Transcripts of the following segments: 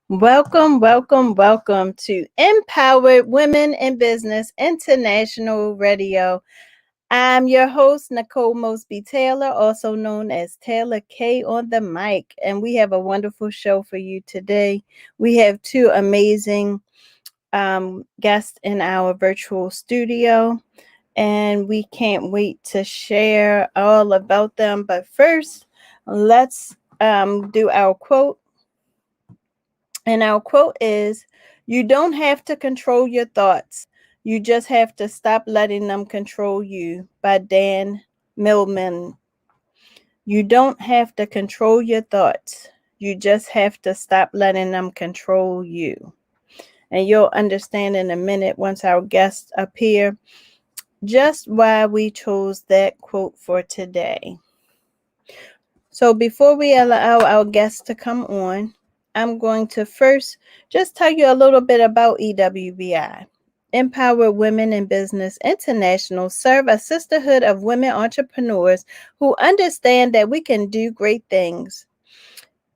Welcome, welcome, welcome to Empowered Women in Business International Radio. I'm your host, Nicole Mosby Taylor, also known as Taylor K on the mic, and we have a wonderful show for you today. We have two amazing guests in our virtual studio, and we can't wait to share all about them. But first, let's do our quote. And our quote is, "You don't have to control your thoughts. You just have to stop letting them control you," by Dan Millman. You don't have to control your thoughts. You just have to stop letting them control you. And you'll understand in a minute once our guests appear just why we chose that quote for today. So before we allow our guests to come on, I'm going to first just tell you a little bit about EWBI. Empowered Women in Business International serve a sisterhood of women entrepreneurs who understand that we can do great things,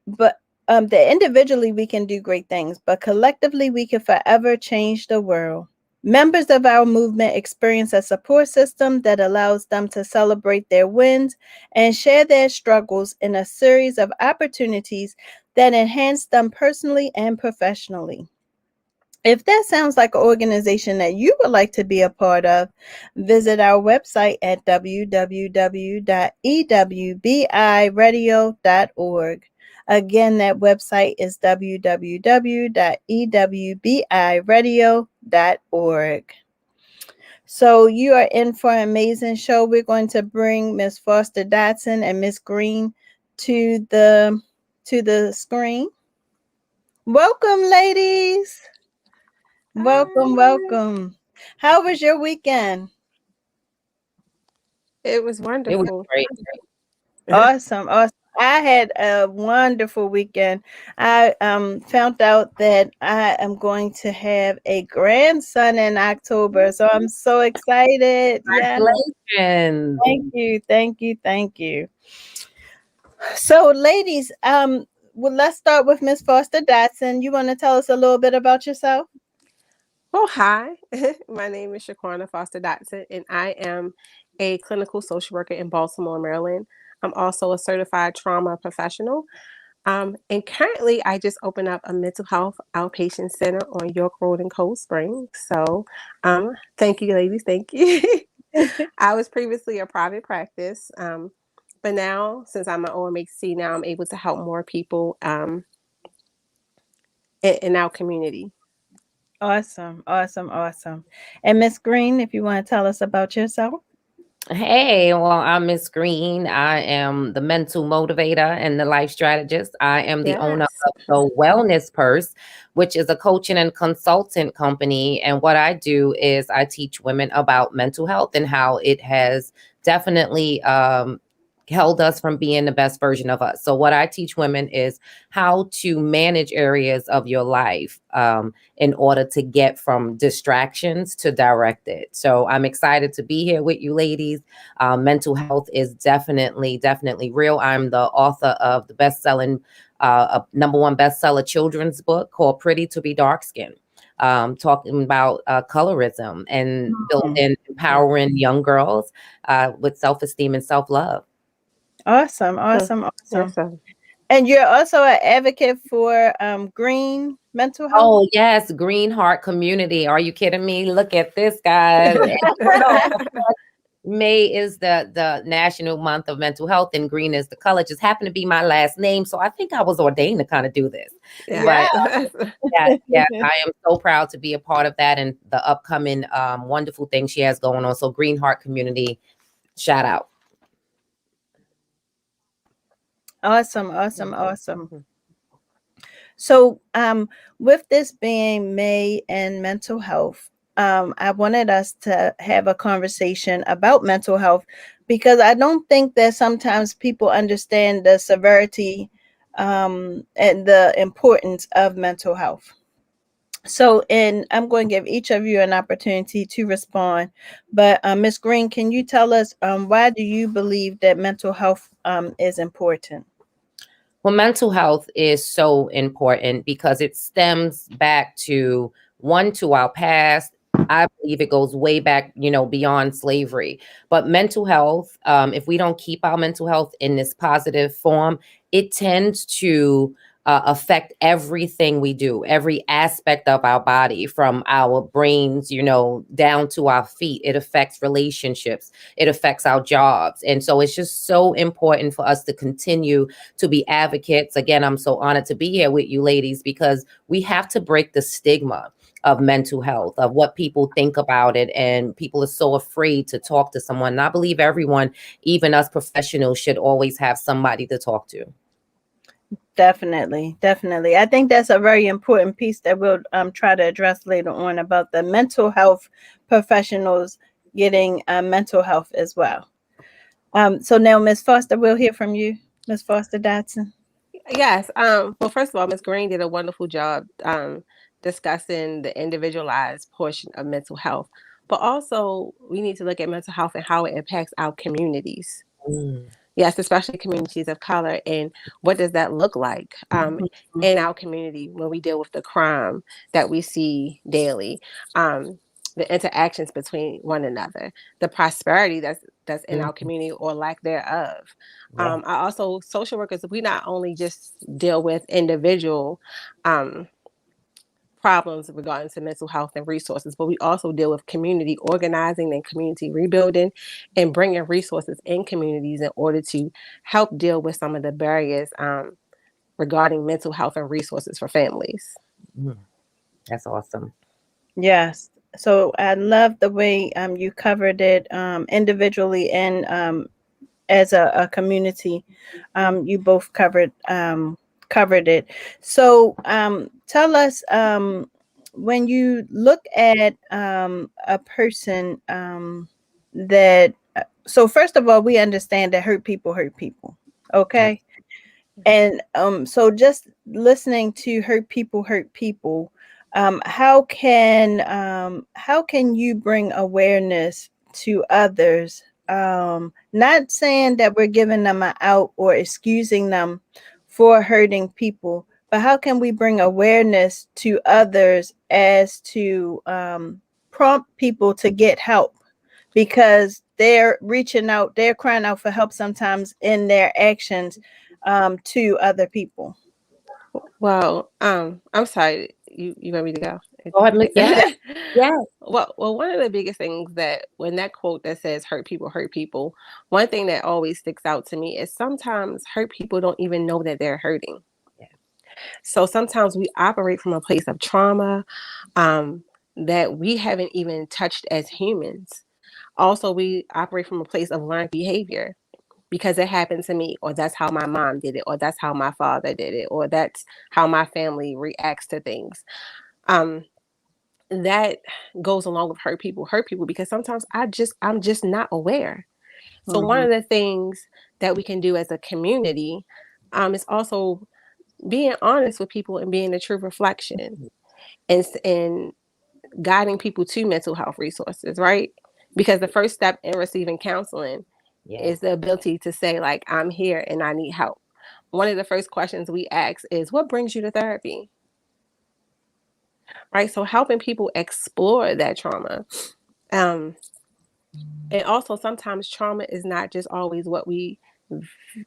but that individually we can do great things, but collectively we can forever change the world. Members of our movement experience a support system that allows them to celebrate their wins and share their struggles in a series of opportunities that enhance them personally and professionally. If that sounds like an organization that you would like to be a part of, visit our website at www.ewbiradio.org. Again, that website is www.ewbiradio.org. So you are in for an amazing show. We're going to bring Miss Foster Dotson and Miss Green to the screen. Welcome, ladies. Welcome, welcome. How was your weekend? It was It was wonderful. great. Awesome, awesome. I had a wonderful weekend. I found out that I am going to have a grandson in October, so I'm so excited. Yeah, Congratulations. thank you, thank you, thank you. So, ladies, well, let's start with Miss Foster Dotson. You want to tell us a little bit about yourself? Well, hi. My name is Shaquana Foster Dotson, and I am a clinical social worker in Baltimore, Maryland. I'm also a certified trauma professional. And currently, I just opened up a mental health outpatient center on York Road in Cold Spring. So, thank you, ladies. Thank you. I was previously a private practice, but now, since I'm an OMHC, now I'm able to help more people in our community. Awesome, awesome, awesome. And Miss Green, if you want to tell us about yourself. Hey, well, I'm Miss Green. I am the mental motivator and the life strategist. I am the owner Yes. of the Wellness Purse, which is a coaching and consultant company. And what I do is I teach women about mental health and how it has definitely held us from being the best version of us. So, what I teach women is how to manage areas of your life in order to get from distractions to directed. So I'm excited to be here with you ladies. Mental health is definitely real. I'm the author of the best-selling, number one bestseller children's book called Pretty to Be Dark Skinned. Talking about colorism and building, empowering young girls with self-esteem and self-love. Awesome, awesome, awesome. Yes, sir. And you're also an advocate for green mental health. Oh, yes, Green Heart Community. Are you kidding me? Look at this, guys. May is the national month of mental health, and green is the color. Just happened to be my last name, so I think I was ordained to kind of do this. Yeah. But yeah, I am so proud to be a part of that and the upcoming wonderful thing she has going on. So, Green Heart Community, shout out. Awesome, awesome, awesome. So, with this being May and mental health, I wanted us to have a conversation about mental health because I don't think that sometimes people understand the severity and the importance of mental health. So, and I'm going to give each of you an opportunity to respond. But Ms. Green, can you tell us why do you believe that mental health is important? Well, mental health is so important because it stems back to to our past. I believe it goes way back, beyond slavery. But mental health, if we don't keep our mental health in this positive form, it tends to affect everything we do, every aspect of our body, from our brains, down to our feet. It affects relationships. It affects our jobs. And so it's just so important for us to continue to be advocates. Again, I'm so honored to be here with you ladies, because we have to break the stigma of mental health, of what people think about it. And people are so afraid to talk to someone. And I believe everyone, even us professionals, should always have somebody to talk to. Definitely. I think that's a very important piece that we'll try to address later on, about the mental health professionals getting mental health as well. So now, Ms. Foster, we'll hear from you, Ms. Foster Dotson. Yes. Well, first of all, Ms. Green did a wonderful job discussing the individualized portion of mental health. But also, we need to look at mental health and how it impacts our communities. Yes, especially communities of color. And what does that look like in our community when we deal with the crime that we see daily, the interactions between one another, the prosperity that's in our community or lack thereof. Yeah. I also, social workers, we not only just deal with individual problems regarding to mental health and resources, but we also deal with community organizing and community rebuilding, and bringing resources in communities in order to help deal with some of the barriers regarding mental health and resources for families. That's awesome. Yes. So I love the way you covered it individually and as a community. You both covered it. So tell us, when you look at a person that, so first of all, we understand that hurt people. Okay. And so just listening to hurt people, how can you bring awareness to others? Not saying that we're giving them an out or excusing them for hurting people, but how can we bring awareness to others as to prompt people to get help? Because they're reaching out, they're crying out for help sometimes in their actions to other people. Well, I'm sorry, you want me to go? Go ahead, Miss. Yeah. Yeah. Well, one of the biggest things that when that quote that says hurt people, one thing that always sticks out to me is sometimes hurt people don't even know that they're hurting. Yeah. So sometimes we operate from a place of trauma that we haven't even touched as humans. Also, we operate from a place of learned behavior, because it happened to me, or that's how my mom did it, or that's how my father did it, or that's how my family reacts to things. That goes along with hurt people, because sometimes I'm just not aware. So one of the things that we can do as a community is also being honest with people and being a true reflection, and guiding people to mental health resources, right? Because the first step in receiving counseling is the ability to say, like, I'm here and I need help. One of the first questions we ask is, what brings you to therapy? Right? So helping people explore that trauma. And also, sometimes trauma is not just always what we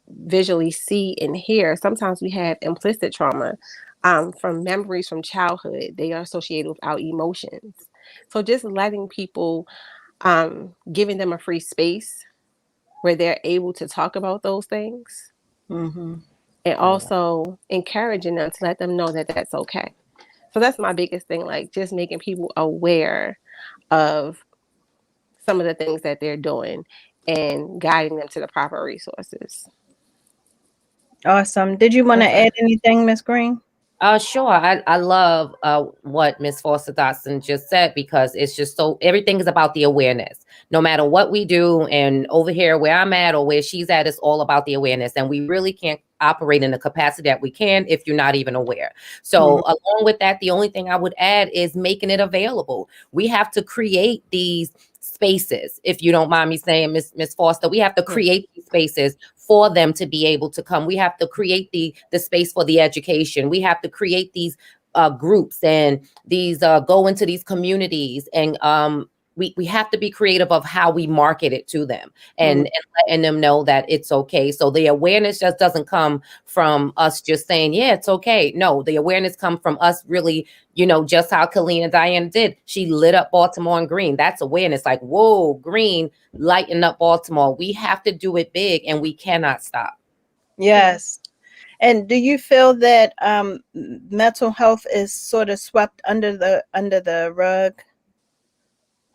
visually see and hear. Sometimes we have implicit trauma from memories from childhood. They are associated with our emotions. So just letting people, giving them a free space where they're able to talk about those things, and also encouraging them to let them know that that's okay. So that's my biggest thing, like just making people aware of some of the things that they're doing and guiding them to the proper resources. Awesome. Did you want to add anything, Ms. Green? Sure. I love what Miss Foster Dotson just said, because it's just so, everything is about the awareness. No matter what we do, and over here where I'm at or where she's at, it's all about the awareness. And we really can't operate in the capacity that we can if you're not even aware. So along with that, the only thing I would add is making it available. We have to create these spaces, if you don't mind me saying, Miss Foster. We have to create these spaces for them to be able to come. We have to create the space for the education. We have to create these groups and these go into these communities, and we have to be creative of how we market it to them, and letting them know that it's okay. So the awareness just doesn't come from us just saying, yeah, it's okay. No, the awareness comes from us really, just how Colleen and Diana did. She lit up Baltimore in green. That's awareness. Like, whoa, green, lighten up Baltimore. We have to do it big, and we cannot stop. Yes. And do you feel that mental health is sort of swept under the rug,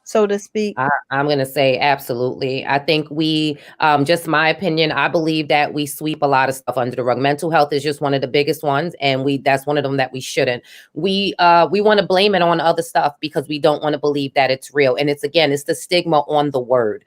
so to speak? I'm going to say absolutely. I think we, just my opinion, I believe that we sweep a lot of stuff under the rug. Mental health is just one of the biggest ones, and that's one of them that we shouldn't. We want to blame it on other stuff because we don't want to believe that it's real. And it's the stigma on the word,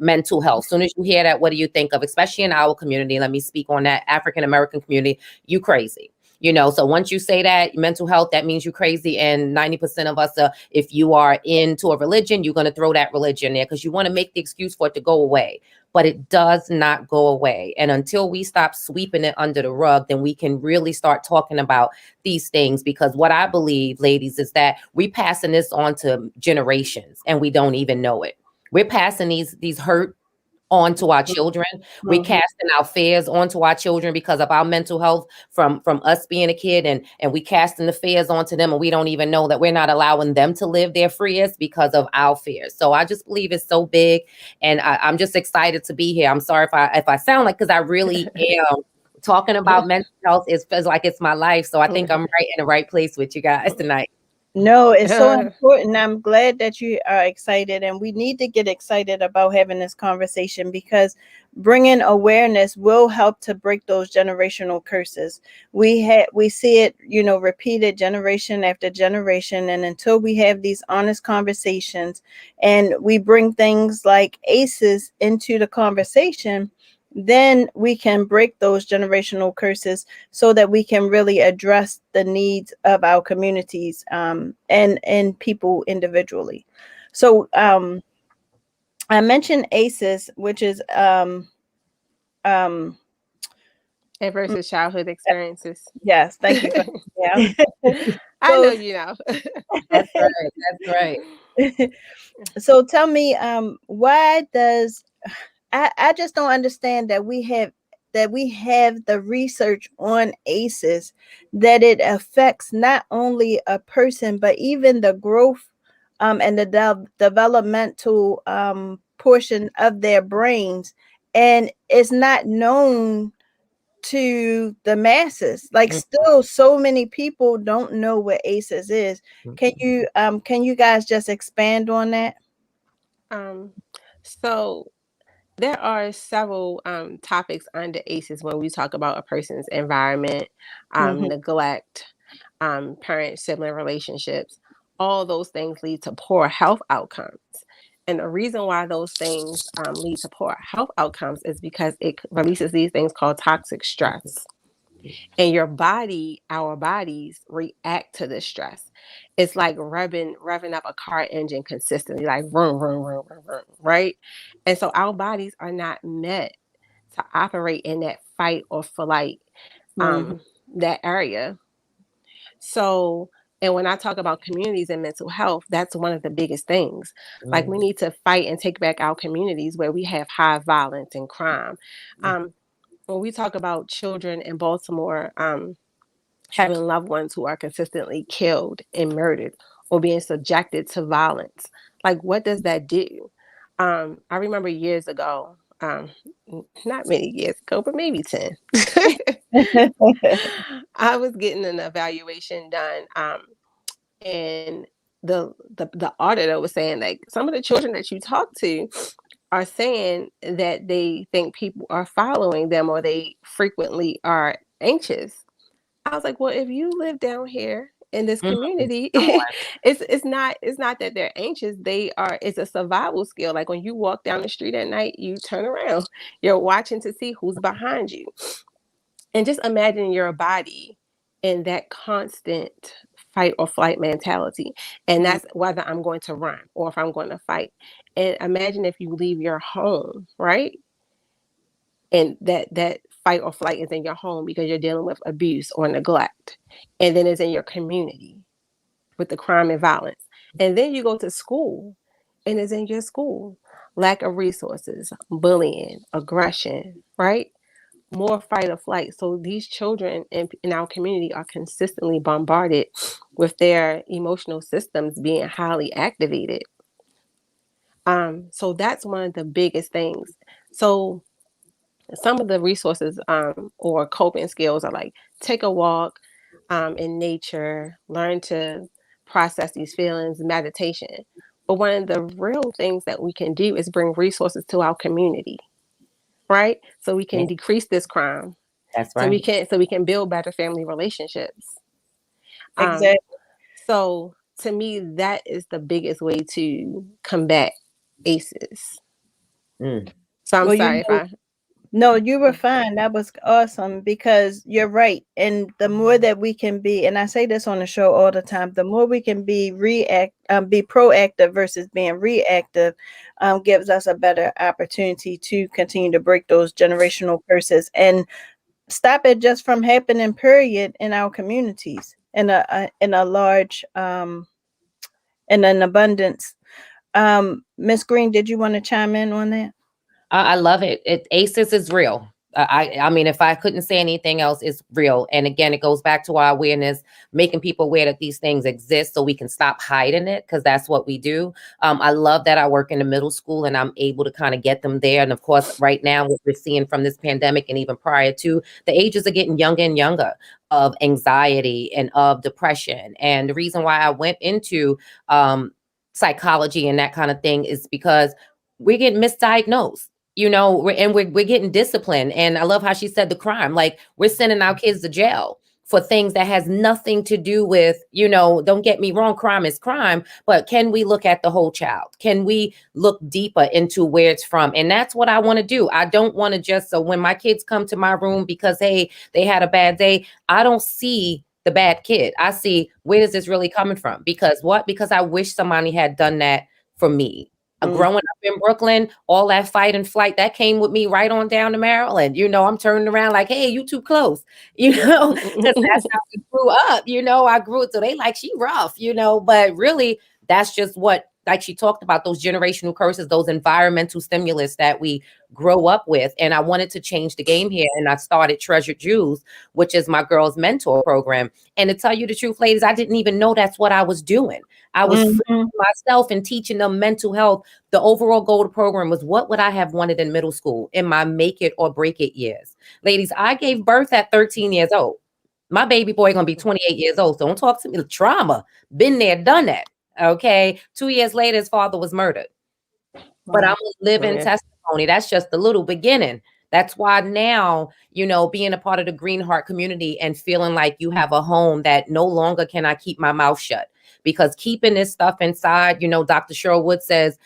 mental health. As soon as you hear that, what do you think of? Especially in our community. Let me speak on that African American community. You crazy. So once you say that mental health, that means you're crazy. And 90% of us, if you are into a religion, you're going to throw that religion there because you want to make the excuse for it to go away. But it does not go away. And until we stop sweeping it under the rug, then we can really start talking about these things. Because what I believe, ladies, is that we passing this on to generations and we don't even know it. We're passing these hurt onto our children. We're casting our fears onto our children because of our mental health from us being a kid, and we casting the fears onto them, and we don't even know that we're not allowing them to live their fears because of our fears. So I just believe it's so big, and I'm just excited to be here. I'm sorry if I sound like, because I really am. Talking about mental health feels like it's my life. So I think I'm right in the right place with you guys tonight. No, it's so important. I'm glad that you are excited, and we need to get excited about having this conversation because bringing awareness will help to break those generational curses. We see it, repeated generation after generation, and until we have these honest conversations and we bring things like ACEs into the conversation, then we can break those generational curses so that we can really address the needs of our communities and people individually. So I mentioned ACEs, which is versus childhood experiences. Yes, thank you. I know you know. That's right. That's right. So tell me, why does I just don't understand that we have the research on ACEs, that it affects not only a person but even the growth and the developmental portion of their brains, and it's not known to the masses. Like, still so many people don't know what ACEs is. Can you guys just expand on that? So there are several topics under ACEs when we talk about a person's environment, neglect, parent-sibling relationships. All those things lead to poor health outcomes. And the reason why those things lead to poor health outcomes is because it releases these things called toxic stress. And our bodies react to this stress. It's like revving up a car engine consistently, like vroom, vroom, vroom, vroom, vroom, right? And so our bodies are not meant to operate in that fight or flight, that area. So, and when I talk about communities and mental health, that's one of the biggest things. Like, we need to fight and take back our communities where we have high violence and crime. When we talk about children in Baltimore having loved ones who are consistently killed and murdered or being subjected to violence, like, what does that do? I remember years ago, not many years ago, but maybe 10, I was getting an evaluation done, and the auditor was saying, like, some of the children that you talk to are saying that they think people are following them or they frequently are anxious. I was like, well, if you live down here in this community, it's not that they're anxious. It's a survival skill. Like, when you walk down the street at night, you turn around, you're watching to see who's behind you. And just imagine your body in that constant fight or flight mentality. And that's whether I'm going to run or if I'm going to fight. And imagine if you leave your home, right? And that fight or flight is in your home because you're dealing with abuse or neglect. And then it's in your community with the crime and violence. And then you go to school and it's in your school. Lack of resources, bullying, aggression, right? More fight or flight. So these children in our community are consistently bombarded with their emotional systems being highly activated. So that's one of the biggest things. So some of the resources or coping skills are like take a walk in nature, learn to process these feelings, meditation. But one of the real things that we can do is bring resources to our community, right? So we can decrease this crime. That's right. So we can build better family relationships. Exactly. So to me, that is the biggest way to combat ACEs. So I'm sorry if I. No, you were fine. That was awesome because you're right. And the more that we can be, and I say this on the show all the time, the more we can be be proactive versus being reactive, gives us a better opportunity to continue to break those generational curses and stop it just from happening, period, in our communities in a large in an abundance. Miss Green, did you want to chime in on that? I love it. ACEs is real. I mean, if I couldn't say anything else, it's real. And again, it goes back to our awareness, making people aware that these things exist so we can stop hiding it, because that's what we do. I love that I work in the middle school and I'm able to kind of get them there. And of course, right now, what we're seeing from this pandemic and even prior to, the ages are getting younger and younger of anxiety and of depression. And the reason why I went into psychology and that kind of thing is because we're getting misdiagnosed. We're getting disciplined. And I love how she said the crime, like we're sending our kids to jail for things that has nothing to do with, don't get me wrong, crime is crime, but can we look at the whole child? Can we look deeper into where it's from? And that's what I want to do. I don't want to just, so when my kids come to my room because, hey, they had a bad day, I don't see the bad kid. I see, where is this really coming from? Because what? Because I wish somebody had done that for me. Growing up in Brooklyn, all that fight and flight, that came with me right on down to Maryland. I'm turning around like, hey, you too close, because that's how we grew up. I grew it. So they like, she rough, but really that's just what, like she talked about, those generational curses, those environmental stimulus that we grow up with. And I wanted to change the game here. And I started Treasured Jewels, which is my girls' mentor program. And to tell you the truth, ladies, I didn't even know that's what I was doing. I was freeing myself and teaching them mental health. The overall goal of the program was, what would I have wanted in middle school in my make it or break it years? Ladies, I gave birth at 13 years old. My baby boy going to be 28 years old. So don't talk to me. Trauma. Been there, done that. Okay. 2 years later, his father was murdered. But I'm a living testimony. That's just the little beginning. That's why now, being a part of the Green Heart community and feeling like you have a home, that no longer can I keep my mouth shut, because keeping this stuff inside, Dr. Sherwood says,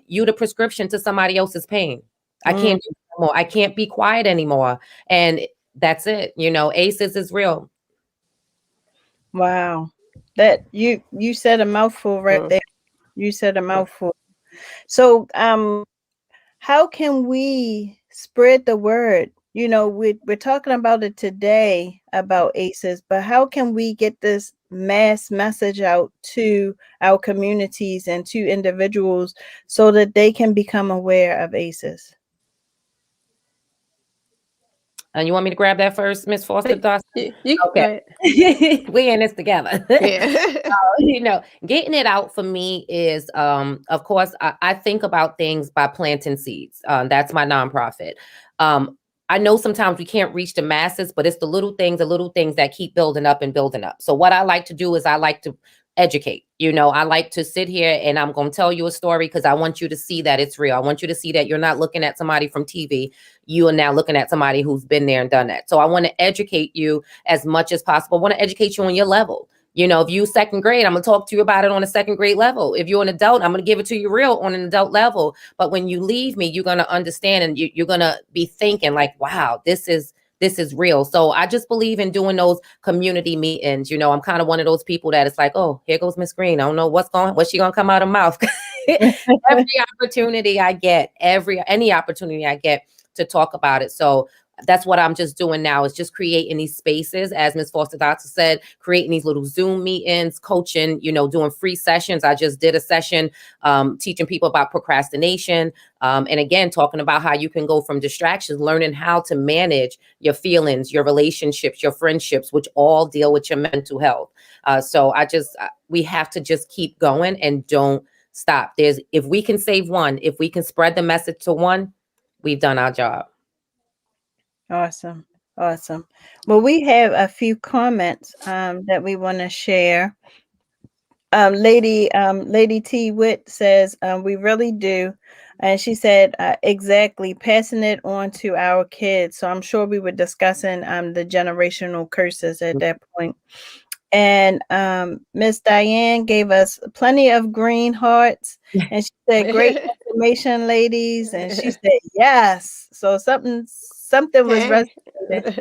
you the prescription to somebody else's pain. I can't do no more. I can't be quiet anymore. And that's it. ACEs is real. Wow. That you said a mouthful right there. You said a mouthful. So how can we spread the word? We're talking about it today about ACEs, but how can we get this mass message out to our communities and to individuals so that they can become aware of ACEs? And you want me to grab that first, Miss Foster Dawson? Okay. We're in this together. Yeah. Getting it out for me is, of course, I think about things by planting seeds. That's my nonprofit. I know sometimes we can't reach the masses, but it's the little things that keep building up and building up. So what I like to do is I like to educate. I like to sit here and I'm going to tell you a story because I want you to see that it's real. I want you to see that you're not looking at somebody from TV. You are now looking at somebody who's been there and done that. So I want to educate you as much as possible. I want to educate you on your level. If you second grade, I'm going to talk to you about it on a second grade level. If you're an adult, I'm going to give it to you real on an adult level. But when you leave me, you're going to understand and you're going to be thinking like, wow, this is this is real. So I just believe in doing those community meetings. You know, I'm kind of one of those people that it's like, oh, here goes Miss Green. I don't know what's she gonna come out of mouth. Every opportunity I get, any opportunity I get to talk about it. So that's what I'm just doing now, is just creating these spaces, as Ms. Foster Doctor said, creating these little Zoom meetings, coaching, you know, doing free sessions. I just did a session teaching people about procrastination. And again, talking about how you can go from distractions, learning how to manage your feelings, your relationships, your friendships, which all deal with your mental health. So we have to just keep going and don't stop. If we can save one, if we can spread the message to one, we've done our job. Awesome. Awesome. Well, we have a few comments that we want to share. Lady T Witt says, we really do. And she said, exactly, passing it on to our kids. So I'm sure we were discussing the generational curses at that point. And Miss Diane gave us plenty of green hearts. And she said, great information, ladies. And she said, yes. So something was resonating.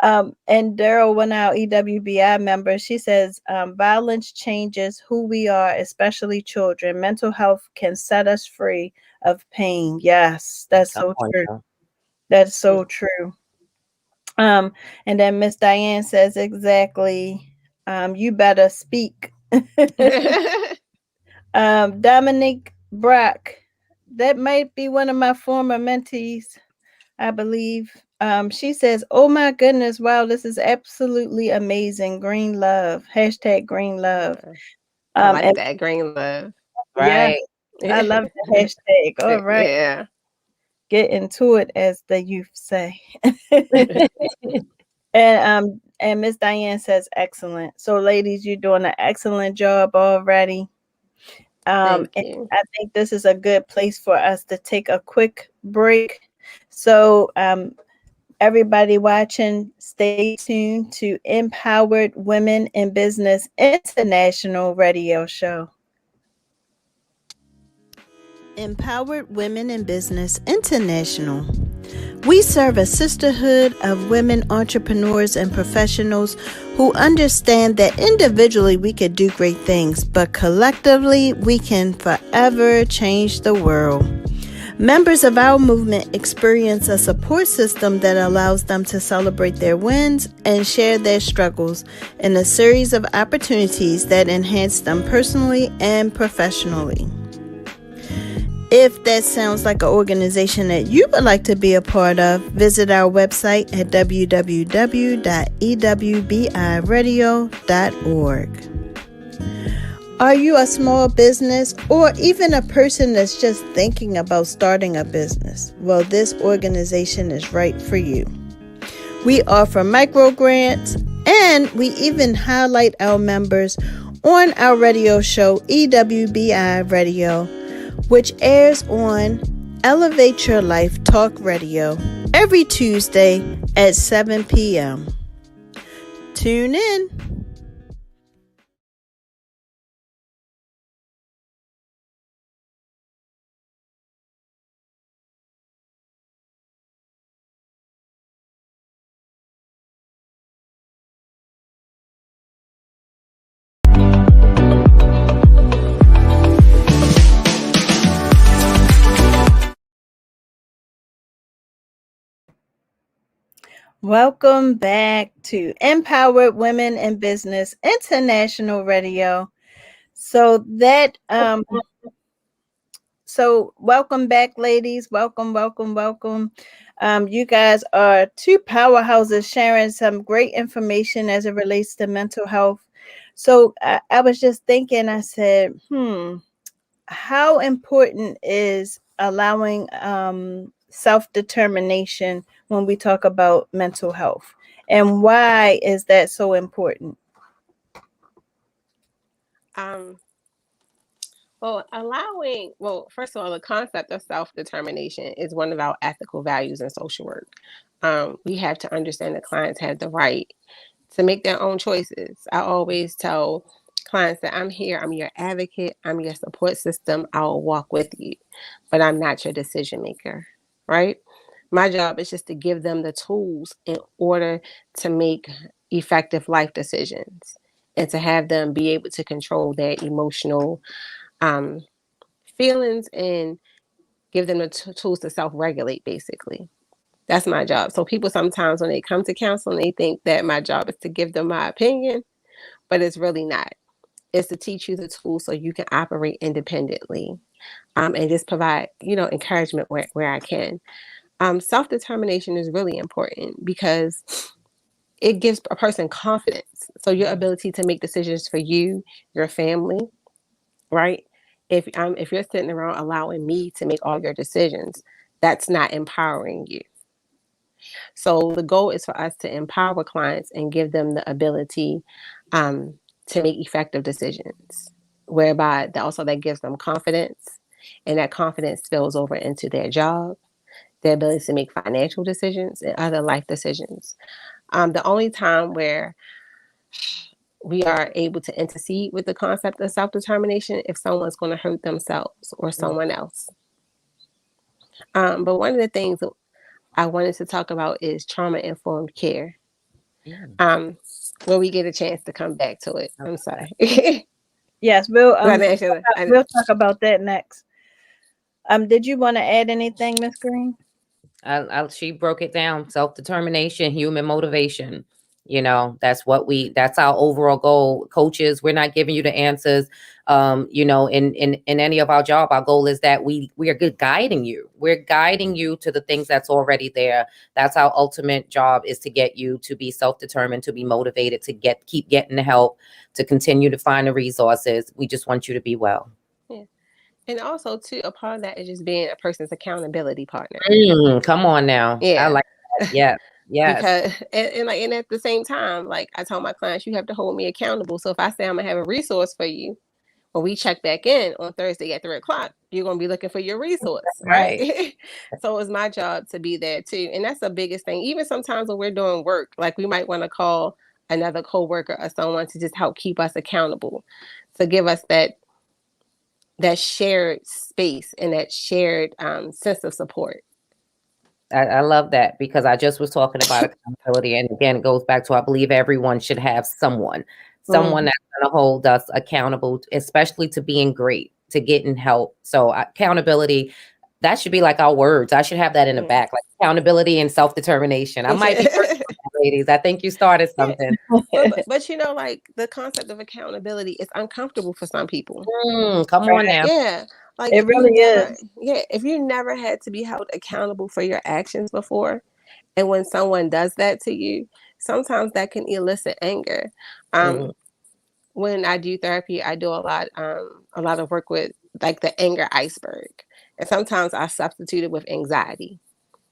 And Daryl, one of our EWBI members, she says, violence changes who we are, especially children. Mental health can set us free of pain. Yes, that's so true. That's so true. And then Miss Diane says, exactly, you better speak. Dominique Brock, that might be one of my former mentees, I believe. She says, oh my goodness, wow, this is absolutely amazing. Green love. Hashtag green love. I like that, green love. Right. Yeah, I love the hashtag. All right. Yeah. Get into it, as the youth say. And Miss Diane says, excellent. So ladies, you're doing an excellent job already. And I think this is a good place for us to take a quick break. So everybody watching, stay tuned to Empowered Women in Business International Radio Show. Empowered Women in Business International. We serve a sisterhood of women entrepreneurs and professionals who understand that individually we could do great things, but collectively we can forever change the world. Members of our movement experience a support system that allows them to celebrate their wins and share their struggles in a series of opportunities that enhance them personally and professionally. If that sounds like an organization that you would like to be a part of, visit our website at www.EWBIRadio.org. Are you a small business or even a person that's just thinking about starting a business? Well, this organization is right for you. We offer micro grants, and we even highlight our members on our radio show, EWBI Radio, which airs on Elevate Your Life Talk Radio every Tuesday at 7 p.m. Tune in. Welcome back to Empowered Women in Business International Radio. So welcome back, ladies. Welcome. You guys are two powerhouses sharing some great information as it relates to mental health. So I was just thinking, I said, how important is allowing self-determination when we talk about mental health, and why is that so important? Well, first of all, the concept of self-determination is one of our ethical values in social work. We have to understand that clients have the right to make their own choices. I always tell clients that I'm here, I'm your advocate, I'm your support system, I'll walk with you, but I'm not your decision maker, right? My job is just to give them the tools in order to make effective life decisions and to have them be able to control their emotional um, feelings and give them the tools to self-regulate, basically. That's my job. So people sometimes when they come to counseling, they think that my job is to give them my opinion, but it's really not. It's to teach you the tools so you can operate independently, and just provide, encouragement where I can. Self-determination is really important because it gives a person confidence. So your ability to make decisions for you, your family, right? If you're sitting around allowing me to make all your decisions, that's not empowering you. So the goal is for us to empower clients and give them the ability to make effective decisions, whereby that gives them confidence, and that confidence spills over into their job, their ability to make financial decisions and other life decisions. The only time where we are able to intercede with the concept of self-determination if someone's going to hurt themselves or someone else. But one of the things I wanted to talk about is trauma-informed care. When we get a chance to come back to it. I'm sorry. Yes, we'll talk about that next. Did you want to add anything, Ms. Green? She broke it down: self-determination, human motivation. That's our overall goal. Coaches, we're not giving you the answers. In any of our job, our goal is that we are good guiding you. We're guiding you to the things that's already there. That's our ultimate job, is to get you to be self-determined, to be motivated, to keep getting the help, to continue to find the resources. We just want you to be well. Yeah. And also, too, a part of that is just being a person's accountability partner. Come on now. Yeah. I like that. Yeah. Yes. Because and at the same time, like I tell my clients, you have to hold me accountable. So if I say I'm gonna have a resource for you, when we check back in on Thursday at 3:00, you're gonna be looking for your resource, right? So it's my job to be there too, and that's the biggest thing. Even sometimes when we're doing work, like we might want to call another coworker or someone to just help keep us accountable, to give us that shared space and that shared sense of support. I love that, because I just was talking about accountability. And again, it goes back to, I believe everyone should have someone that's going to hold us accountable, especially to being great, to getting help. So accountability, that should be like our words. I should have that in the back, like accountability and self-determination. I might be ladies. I think you started something. but like the concept of accountability is uncomfortable for some people. Come on now. Yeah. Like it really is. Yeah. If you never had to be held accountable for your actions before, and when someone does that to you, sometimes that can elicit anger. When I do therapy, I do a lot of work with like the anger iceberg. And sometimes I substitute it with anxiety.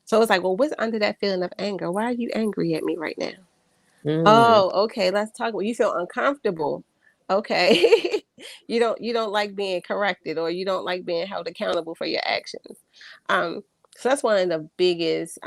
So it's like, well, what's under that feeling of anger? Why are you angry at me right now? Oh, okay. Let's talk. Well, you feel uncomfortable. Okay. you don't like being corrected, or you don't like being held accountable for your actions. So that's one of the biggest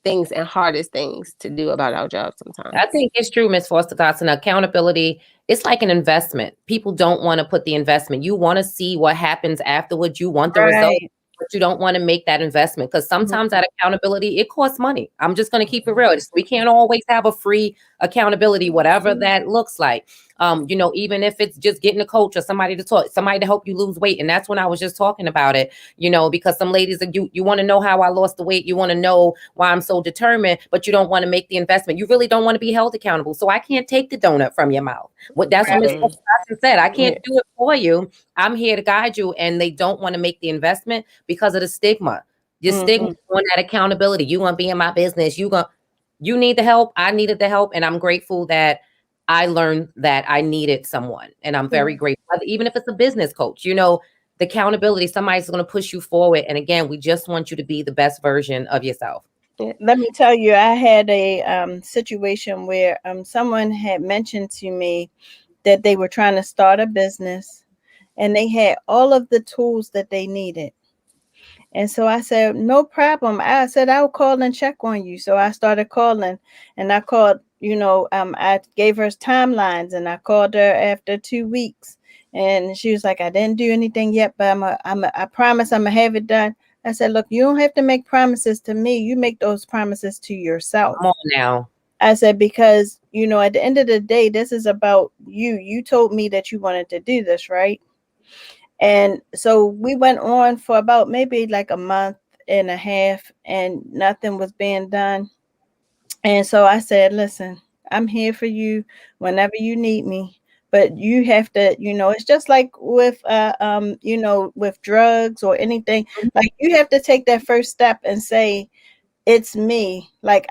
things and hardest things to do about our job sometimes. I think it's true, Ms. Foster Dodson. Accountability, it's like an investment. People don't want to put the investment. You want to see what happens afterwards. You want the result, but you don't want to make that investment, because sometimes that accountability, it costs money. I'm just going to keep it real. We can't always have a free accountability, whatever that looks like. Even if it's just getting a coach or somebody to talk, somebody to help you lose weight. And that's when I was just talking about it, because some ladies, you want to know how I lost the weight. You want to know why I'm so determined, but you don't want to make the investment. You really don't want to be held accountable. So I can't take the donut from your mouth. That's what Ms. Johnson said. I can't do it for you. I'm here to guide you. And they don't want to make the investment because of the stigma. Just stigma on that accountability. You want to be in my business. You need the help. I needed the help. And I'm grateful that I learned that I needed someone, and I'm very grateful. Even if it's a business coach, the accountability, somebody's going to push you forward. And again, we just want you to be the best version of yourself. Let me tell you, I had a situation where someone had mentioned to me that they were trying to start a business, and they had all of the tools that they needed. And so I said, no problem. I said, I'll call and check on you. So I started calling, and I called, I gave her timelines, and I called her after 2 weeks, and she was like, I didn't do anything yet, but I promise I'm gonna have it done. I said, look, you don't have to make promises to me. You make those promises to yourself. Come on now. I said, because, you know, at the end of the day, this is about you. You told me that you wanted to do this, right? And so we went on for about maybe like a month and a half, and nothing was being done. And so I said, listen, I'm here for you whenever you need me. But you have to, you know, it's just like with you know, with drugs or anything. Like, you have to take that first step and say, it's me. Like,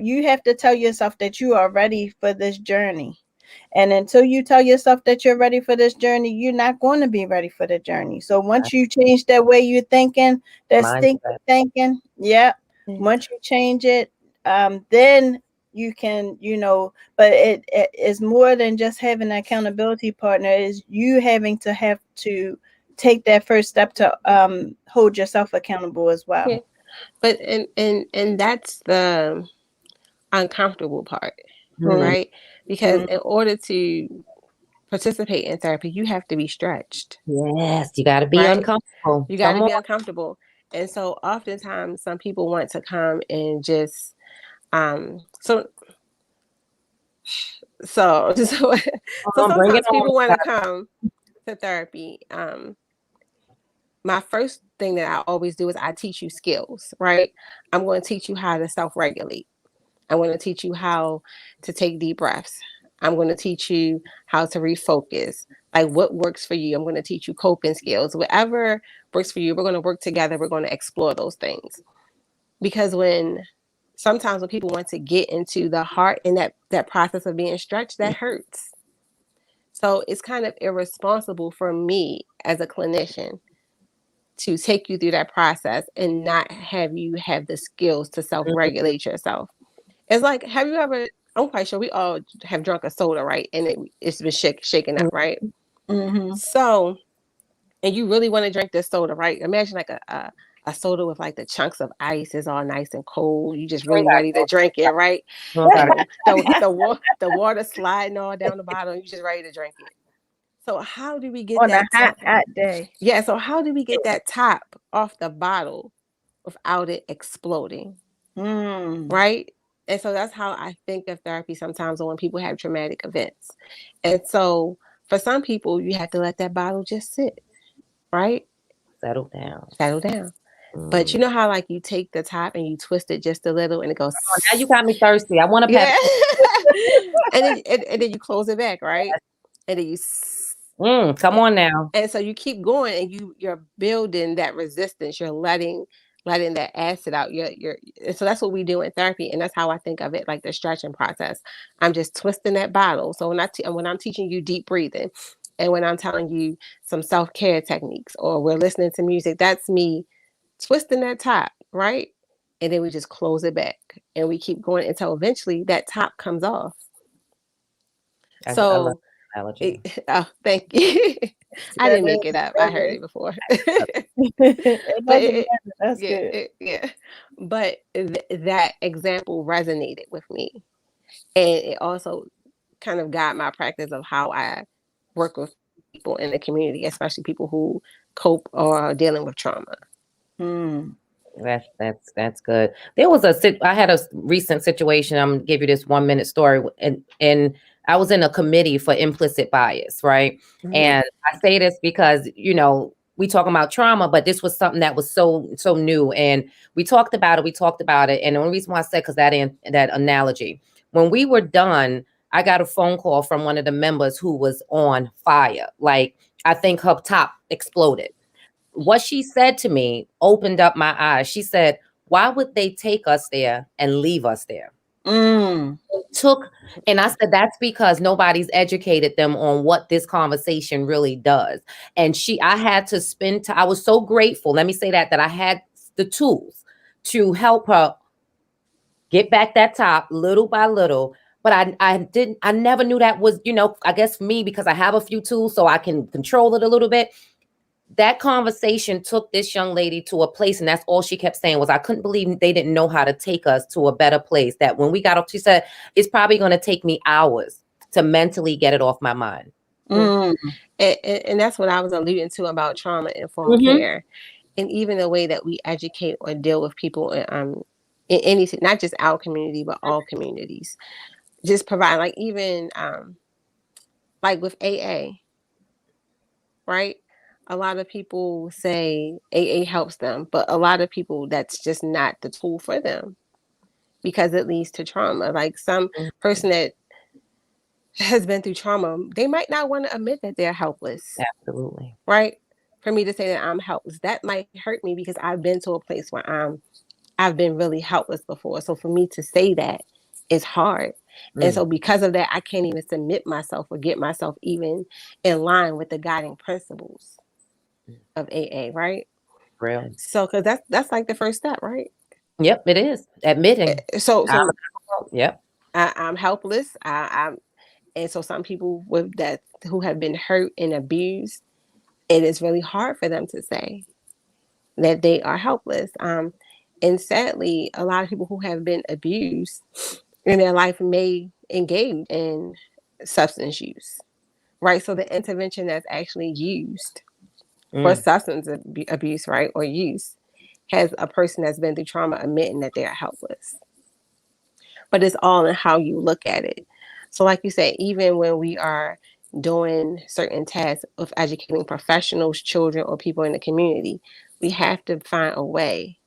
you have to tell yourself that you are ready for this journey. And until you tell yourself that you're ready for this journey, you're not going to be ready for the journey. So once you change that way you're thinking, that stinky thinking, yeah. Once you change it, then you can, you know, but it is more than just having an accountability partner. Is you having to have to take that first step to hold yourself accountable as well. Yeah. But and that's the uncomfortable part, right? Because in order to participate in therapy, you have to be stretched. Yes, you got to be uncomfortable. You got to be uncomfortable. And so oftentimes some people want to come and just so sometimes people want to come to therapy. My first thing that I always do is I teach you skills, right? I'm going to teach you how to self-regulate. I'm going to teach you how to take deep breaths. I'm going to teach you how to refocus, like what works for you. I'm going to teach you coping skills. Whatever works for you, we're going to work together. We're going to explore those things. Because sometimes when people want to get into the heart and that process of being stretched, that hurts. So it's kind of irresponsible for me as a clinician to take you through that process and not have you have the skills to self-regulate yourself. It's like, have you ever, I'm quite sure we all have drunk a soda, right? And it's been shaken up, right? Mm-hmm. So, and you really want to drink this soda, right? Imagine like a soda with like the chunks of ice is all nice and cold. You just really ready to drink it, right? The water sliding all down the bottom. You just ready to drink it. So how do we get on that a hot day? Yeah. So how do we get that top off the bottle without it exploding? Right. And so that's how I think of therapy sometimes when people have traumatic events. And so for some people, you have to let that bottle just sit, right? Settle down. But you know how like you take the top and you twist it just a little and it goes. Oh, now you got me thirsty. I want to yeah. and then you close it back, right? And then you come on now. And so you keep going and you're building that resistance. You're letting that acid out. So that's what we do in therapy, and that's how I think of it, like the stretching process. I'm just twisting that bottle. So when I'm teaching you deep breathing, and when I'm telling you some self-care techniques, or we're listening to music, that's me twisting that top, right? And then we just close it back, and we keep going until eventually that top comes off. I love that analogy. Thank you. I didn't make it up. I heard it before. That's good. But that example resonated with me. And it also kind of got my practice of how I work with people in the community, especially people who cope or are dealing with trauma. That's good. I had a recent situation. I'm gonna give you this 1 minute story, and I was in a committee for implicit bias, right? And I say this because, you know, we talking about trauma, but this was something that was so new, and we talked about it. And the only reason why I said, because that analogy, when we were done, I got a phone call from one of the members who was on fire. Like, I think her top exploded. What she said to me opened up my eyes. She said, why would they take us there and leave us there? And I said, that's because nobody's educated them on what this conversation really does. And I had to I was so grateful. Let me say that I had the tools to help her get back that top little by little. But I never knew that was, you know, I guess for me, because I have a few tools so I can control it a little bit. That conversation took this young lady to a place, and that's all she kept saying was, I couldn't believe they didn't know how to take us to a better place. That when we got off, she said, it's probably going to take me hours to mentally get it off my mind. And that's what I was alluding to about trauma-informed care, and even the way that we educate or deal with people in anything, not just our community, but all communities. Just provide, like, even like with AA, right? A lot of people say AA helps them, but a lot of people, that's just not the tool for them because it leads to trauma. Like some person that has been through trauma, they might not want to admit that they're helpless. Absolutely. Right? For me to say that I'm helpless, that might hurt me because I've been to a place where I've been really helpless before. So for me to say that is hard. And so because of that, I can't even submit myself or get myself even in line with the guiding principles of AA, right? Real. So because that's like the first step, right? Yep, it is. Admitting. So Yep. I'm helpless. And so some people with that who have been hurt and abused, it is really hard for them to say that they are helpless. And sadly, a lot of people who have been abused in their life may engage in substance use, right? So the intervention that's actually used for substance abuse, right, or use, has a person that's been through trauma admitting that they are helpless. But it's all in how you look at it. So like you said, even when we are doing certain tasks of educating professionals, children, or people in the community, we have to find a way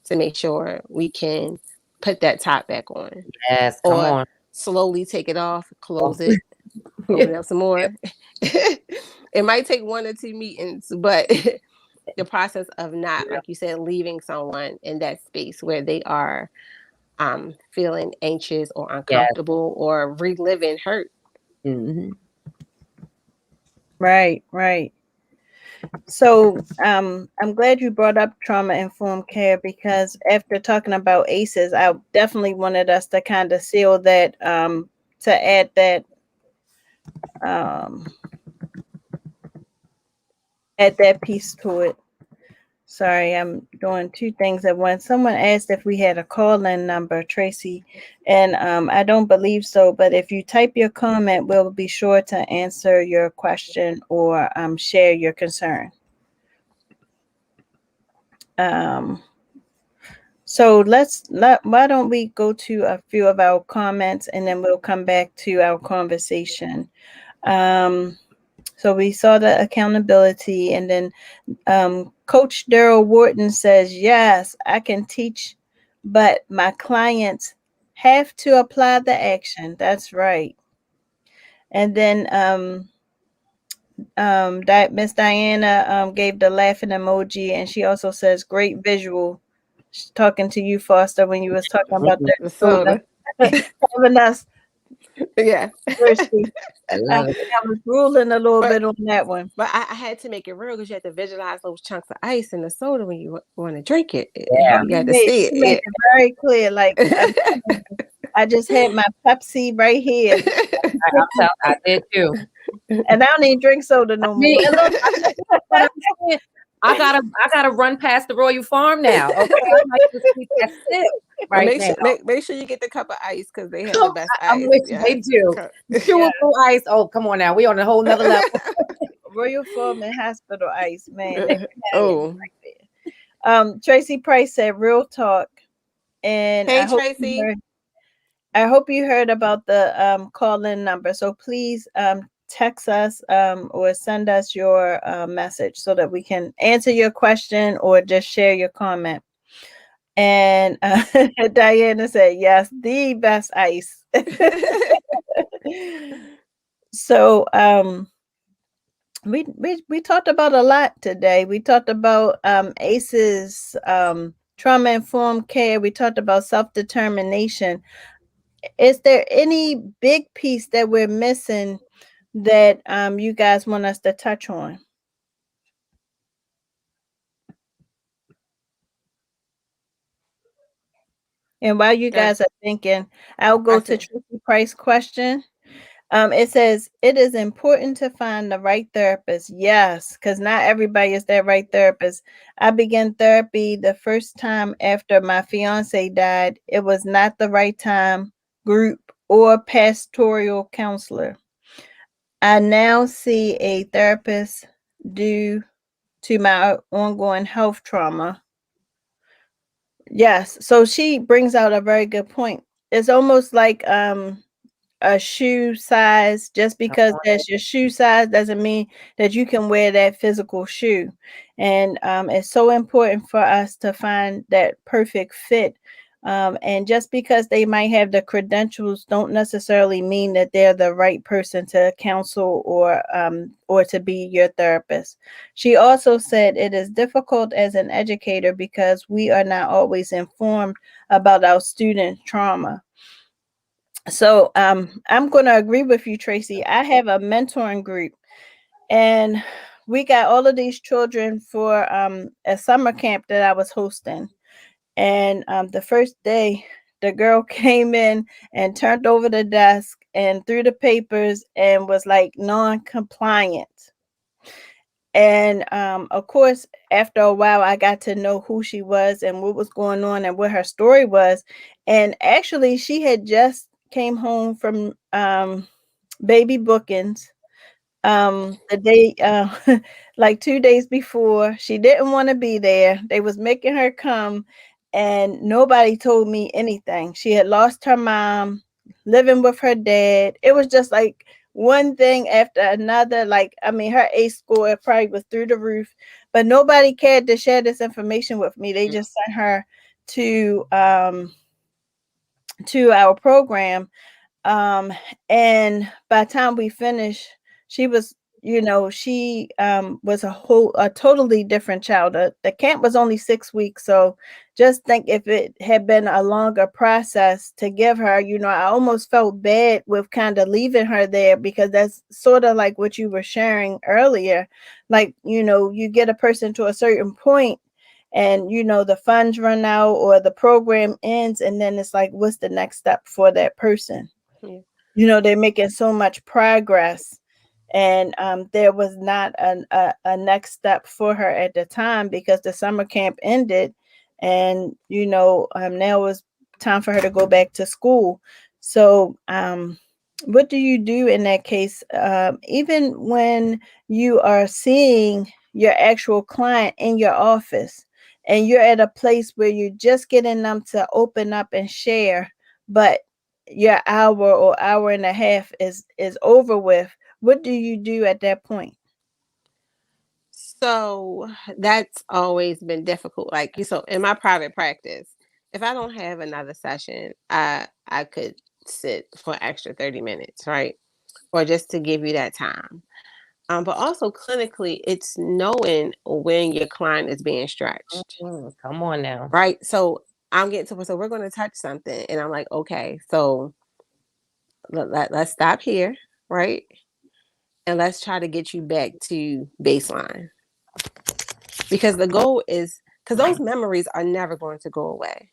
to make sure we can put that top back on. Yes, come on. Slowly take it off, close it, open it up some more. It might take 1 or 2 meetings, but the process of not, like you said, leaving someone in that space where they are feeling anxious or uncomfortable or reliving hurt. Mm-hmm. Right. So I'm glad you brought up trauma-informed care, because after talking about ACEs, I definitely wanted us to kind of seal that, to add that piece to it. Sorry, I'm doing 2 things at once. Someone asked if we had a call-in number, Tracy, and I don't believe so. But if you type your comment, we'll be sure to answer your question or share your concern. So why don't we go to a few of our comments, and then we'll come back to our conversation. So we saw the accountability, and then Coach Daryl Wharton says, yes, I can teach, but my clients have to apply the action. That's right. And then Miss Diana gave the laughing emoji, and she also says, great visual. She's talking to you, Foster, when you was talking about the soda. Having us. Yeah. Thirsty. I love it. I was ruling a little bit on that one. But I had to make it real because you had to visualize those chunks of ice in the soda when you want to drink it. Yeah. You had to see it. You made it very clear. Like I just had my Pepsi right here. I did too. And I don't even drink soda no more. I gotta run past the Royal Farm now. Okay, I might just keep that sip right now. Make sure you get the cup of ice because they have the best ice. They do. Chewable ice. Oh, come on now. We on a whole nother level. Royal Farm and hospital ice, man. Oh. Right there. Tracy Price said, "Real talk." And hey, Tracy. I hope you heard about the call-in number. So please text us or send us your message so that we can answer your question or just share your comment. And Diana said, yes, the best ice. So we talked about a lot today. We talked about ACEs, trauma-informed care. We talked about self-determination. Is there any big piece that we're missing that you guys want us to touch on? And while you guys are thinking, I'll go to Tracy Price's question. It says, it is important to find the right therapist. Yes, because not everybody is that right therapist. I began therapy the first time after my fiance died. It was not the right time, group, or pastoral counselor. I now see a therapist do to my ongoing health trauma. Yes, so she brings out a very good point. It's almost like a shoe size. Just because that's your shoe size doesn't mean that you can wear that physical shoe. And it's so important for us to find that perfect fit. And just because they might have the credentials don't necessarily mean that they're the right person to counsel or to be your therapist. She also said it is difficult as an educator because we are not always informed about our students' trauma. So I'm going to agree with you, Tracy. I have a mentoring group, and we got all of these children for a summer camp that I was hosting. And the first day, the girl came in and turned over the desk and threw the papers and was like non-compliant. And of course, after a while, I got to know who she was and what was going on and what her story was. And actually, she had just came home from baby bookings the day like 2 days before. She didn't want to be there. They was making her come, and nobody told me anything. She had lost her mom, living with her dad. It was just like one thing after another. Like, I mean, her ACE score probably was through the roof, but nobody cared to share this information with me. They just sent her to our program. um and by the time we finished, she was, she was a totally different child. The camp was only 6 weeks, so just think if it had been a longer process to give her, I almost felt bad with kind of leaving her there, because that's sort of like what you were sharing earlier. Like, you get a person to a certain point, and the funds run out or the program ends, and then it's like, what's the next step for that person? Yeah. They're making so much progress, and there was not a next step for her at the time, because the summer camp ended, and now it's time for her to go back to school. So what do you do in that case, even when you are seeing your actual client in your office, and you're at a place where you're just getting them to open up and share, but your hour or hour and a half is over with? What do you do at that point? So that's always been difficult. Like so in my private practice, if I don't have another session, I could sit for an extra 30 minutes, right? Or just to give you that time. But also clinically, it's knowing when your client is being stretched. Come on now. Right. So I'm getting to, so we're going to touch something. And I'm like, okay, so let's stop here. Right. And let's try to get you back to baseline. Because the goal is, because those memories are never going to go away.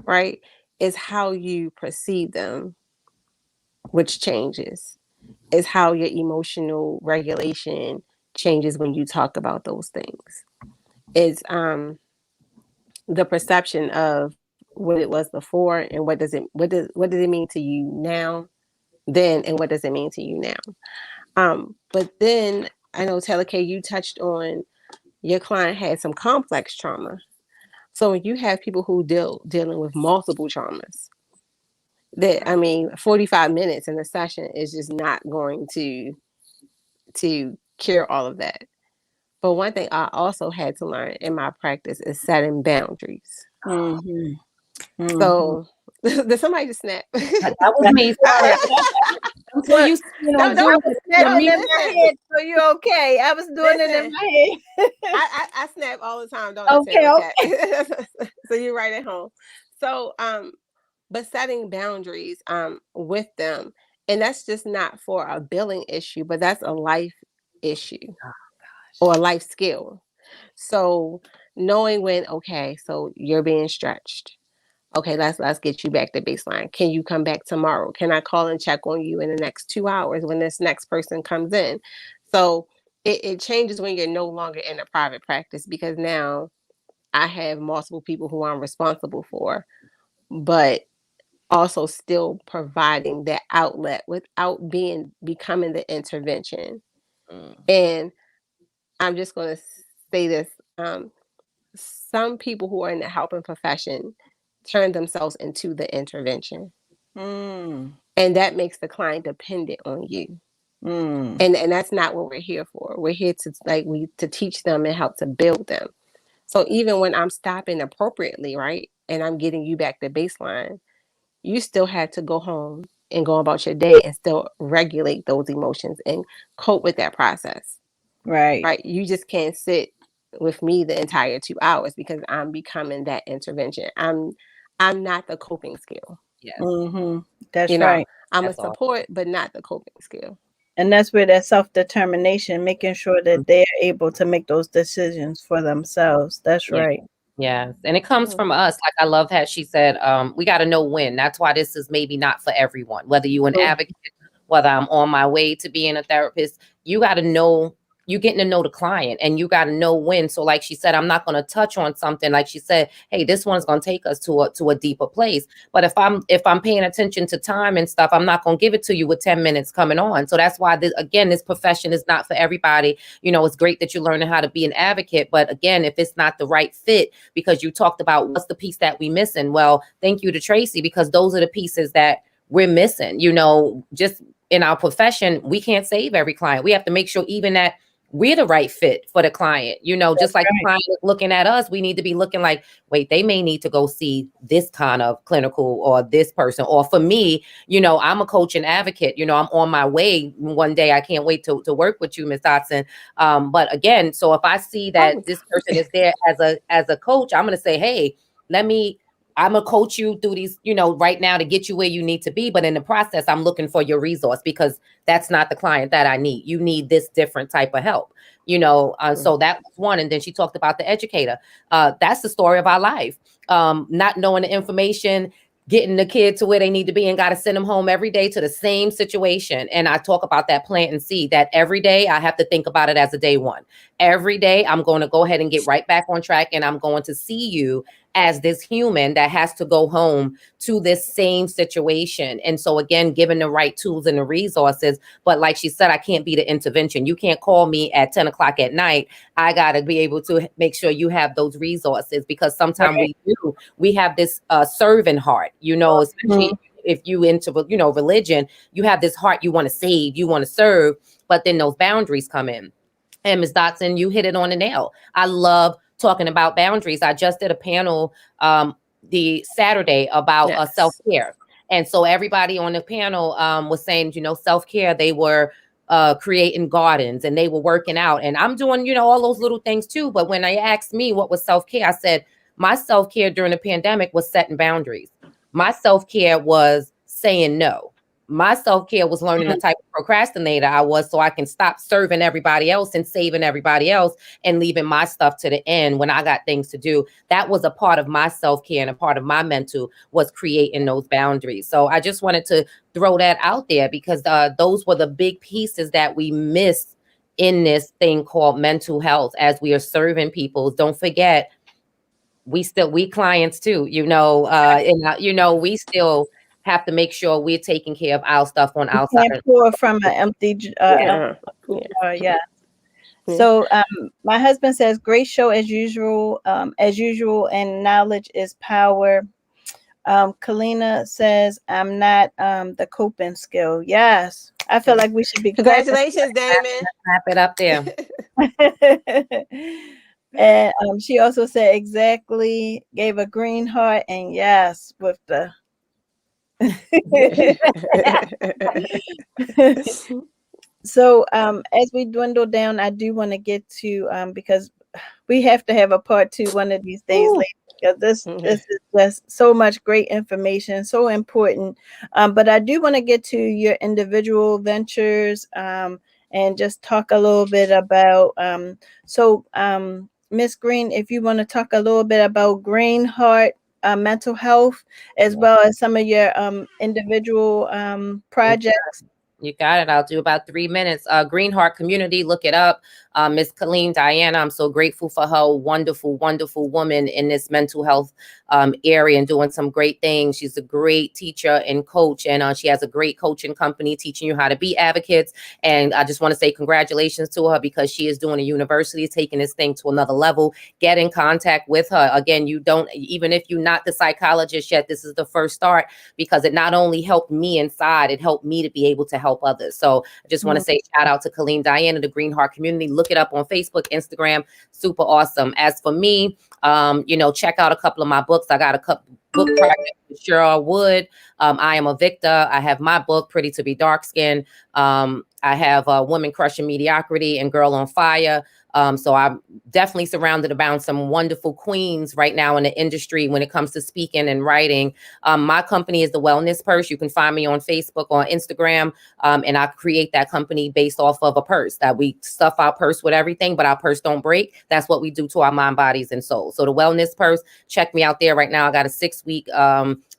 Right. It's how you perceive them, which changes. Is how your emotional regulation changes when you talk about those things. It's the perception of what it was before, and what does it mean to you now, then, and what does it mean to you now. But then I know, Taylor K, you touched on your client had some complex trauma. So when you have people who dealing with multiple traumas, that, I mean, 45 minutes in a session is just not going to cure all of that. But one thing I also had to learn in my practice is setting boundaries. Mm-hmm. Mm-hmm. So did somebody just snap? That was me. Sorry. I'm so used to being on Don't Zoom. Snapping in listen. my head, so you okay? I was doing it in Listen. my head. I snap all the time, don't I, Okay, Taylor okay. Cat? So you're right at home. So but setting boundaries with them, and that's just not for a billing issue, but that's a life issue or a life skill. So knowing when, okay, so you're being stretched. Okay, let's get you back to baseline. Can you come back tomorrow? Can I call and check on you in the next 2 hours when this next person comes in? So it changes when you're no longer in a private practice, because now I have multiple people who I'm responsible for, but also still providing that outlet without becoming the intervention. And I'm just going to say this. Some people who are in the helping profession turn themselves into the intervention. Mm. And that makes the client dependent on you. Mm. And that's not what we're here for. We're here to teach them and help to build them. So even when I'm stopping appropriately, right, and I'm getting you back to baseline, you still had to go home and go about your day and still regulate those emotions and cope with that process. Right. Right. You just can't sit with me the entire 2 hours because I'm becoming that intervention. I'm not the coping skill. Yes. Mm-hmm. That's You know, right. I'm That's a awesome. support, but not the coping skill. And that's where that self-determination, making sure that they're able to make those decisions for themselves. That's Yeah. right. Yes. And it comes from us. Like I love how she said, we got to know when. That's why this is maybe not for everyone, whether you're an advocate, whether I'm on my way to being a therapist, you got to know, you're getting to know the client and you got to know when. So like she said, I'm not going to touch on something. Like she said, hey, this one's going to take us to a deeper place. But if I'm paying attention to time and stuff, I'm not going to give it to you with 10 minutes coming on. So that's why this profession is not for everybody. You know, it's great that you're learning how to be an advocate. But again, if it's not the right fit, because you talked about what's the piece that we missing. Well, thank you to Tracy, because those are the pieces that we're missing. You know, just in our profession, we can't save every client. We have to make sure even that we're the right fit for the client. You know, just like the client is looking at us, we need to be looking like, wait, they may need to go see this kind of clinical or this person. Or for me, you know, I'm a coach and advocate. You know, I'm on my way one day. I can't wait to work with you, Ms. Dotson. But again, so if I see that this person is there as a coach, I'm going to say, hey, I'm going to coach you through these, you know, right now to get you where you need to be. But in the process, I'm looking for your resource because that's not the client that I need. You need this different type of help, you know. So that was one. And then she talked about the educator. That's the story of our life. Not knowing the information, getting the kid to where they need to be and got to send them home every day to the same situation. And I talk about that plant and seed, that every day I have to think about it as a day one. Every day I'm going to go ahead and get right back on track. And I'm going to see you as this human that has to go home to this same situation. And so again, given the right tools and the resources, but like she said, I can't be the intervention. You can't call me at 10 o'clock at night. I got to be able to make sure you have those resources, because sometimes we have this servant heart, you know, especially if you into, you know, religion, you have this heart, you want to save, you want to serve, but then those boundaries come in. And Ms. Dotson, you hit it on the nail. I love talking about boundaries. I just did a panel the Saturday about self-care. And so everybody on the panel was saying, you know, self-care, they were creating gardens and they were working out. And I'm doing, you know, all those little things too. But when they asked me what was self-care, I said, my self-care during the pandemic was setting boundaries. My self-care was saying no. My self-care was learning the type of procrastinator I was, so I can stop serving everybody else and saving everybody else and leaving my stuff to the end when I got things to do. That was a part of my self-care, and a part of my mental was creating those boundaries. So I just wanted to throw that out there, because those were the big pieces that we missed in this thing called mental health as we are serving people. Don't forget, we clients too, you know, and you know, we still have to make sure we're taking care of our stuff on our side. Can't pour from an empty jar. Yeah. So my husband says, great show as usual, and knowledge is power. Kalina says, I'm not the coping skill. Yes. I feel like we should be congratulations, Damon. Wrap it up there. And she also said exactly, gave a green heart, and yes, with the so as we dwindle down, I do want to get to because we have to have a part 2 one of these days later, because this is just so much great information, so important. But I do want to get to your individual ventures and just talk a little bit about Miss Green, if you want to talk a little bit about Green Heart mental health, as well as some of your individual projects. You got it. I'll do about 3 minutes. Green Heart Community, look it up. Miss Colleen Diana, I'm so grateful for her. Wonderful, wonderful woman in this mental health area and doing some great things. She's a great teacher and coach, and she has a great coaching company teaching you how to be advocates. And I just want to say congratulations to her, because she is doing a university, taking this thing to another level. Get in contact with her. Again, you don't, even if you're not the psychologist yet, this is the first start, because it not only helped me inside, it helped me to be able to help others. So I just want to say shout out to Colleen Diana, the Green Heart community. Look it up on Facebook, Instagram. Super awesome. As for me, check out a couple of my books. I got a couple book project with Cheryl Wood. I Am a Victor. I have my book, Pretty to Be Dark Skinned. I have Woman Crushing Mediocrity and Girl on Fire. So I'm definitely surrounded around some wonderful queens right now in the industry when it comes to speaking and writing. My company is the Wellness Purse. You can find me on Facebook or Instagram. And I create that company based off of a purse that we stuff our purse with everything, but our purse don't break. That's what we do to our mind, bodies, and souls. So the Wellness Purse, check me out there right now. I got a 6-week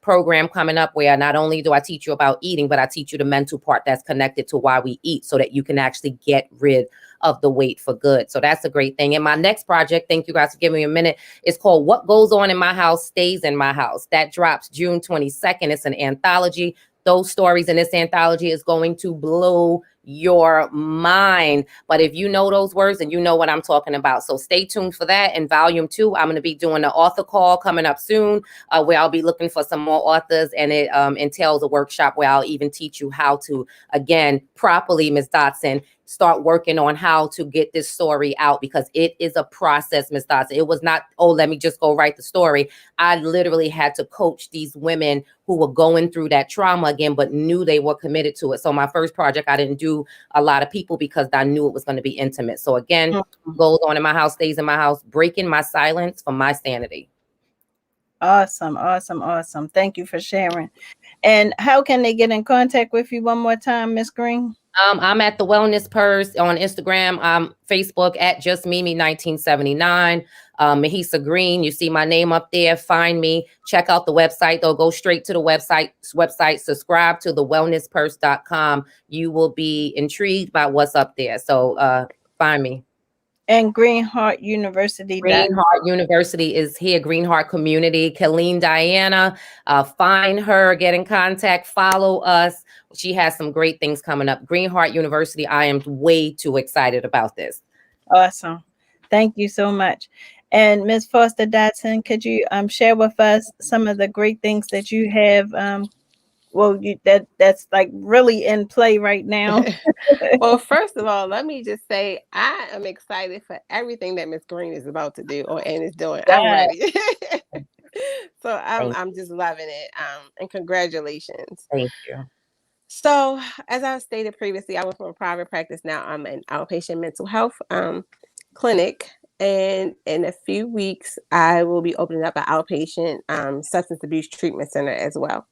program coming up where not only do I teach you about eating, but I teach you the mental part that's connected to why we eat, so that you can actually get rid of the weight for good. So that's a great thing. And my next project, thank you guys for giving me a minute, is called What Goes On in My House Stays in My House. That drops June 22nd. It's an anthology. Those stories in this anthology is going to blow your mind. But if you know those words, and you know what I'm talking about. So stay tuned for that. In volume 2, I'm going to be doing the author call coming up soon, where I'll be looking for some more authors, and it entails a workshop where I'll even teach you how to, again, properly, Ms. Dotson, start working on how to get this story out, because it is a process, Ms. Dotson. It was not, oh, let me just go write the story. I literally had to coach these women who were going through that trauma again, but knew they were committed to it. So my first project, I didn't do a lot of people because I knew it was going to be intimate. So again, Goes On in My House Stays in My House, breaking my silence for my sanity. Awesome, awesome, awesome. Thank you for sharing. And how can they get in contact with you one more time, Miss Green? I'm at the Wellness Purse on Instagram, Facebook at Just Mimi 1979. Mahisa Green, you see my name up there. Find me. Check out the website. They'll go straight to the website. Subscribe to thewellnesspurse.com. You will be intrigued by what's up there. So find me. And Green Heart University. Green Heart University is here. Green Heart Community. Colleen Diana, find her, get in contact, follow us. She has some great things coming up. Green Heart University. I am way too excited about this. Awesome. Thank you so much. And Ms. Foster Dotson, could you share with us some of the great things that you have? That's like really in play right now. Well, first of all, let me just say I am excited for everything that Miss Green is about to do and is doing. Yeah. I'm ready. So I'm just loving it. And congratulations. Thank you. So as I stated previously, I went from a private practice. Now I'm an outpatient mental health clinic. And in a few weeks, I will be opening up an outpatient substance abuse treatment center as well.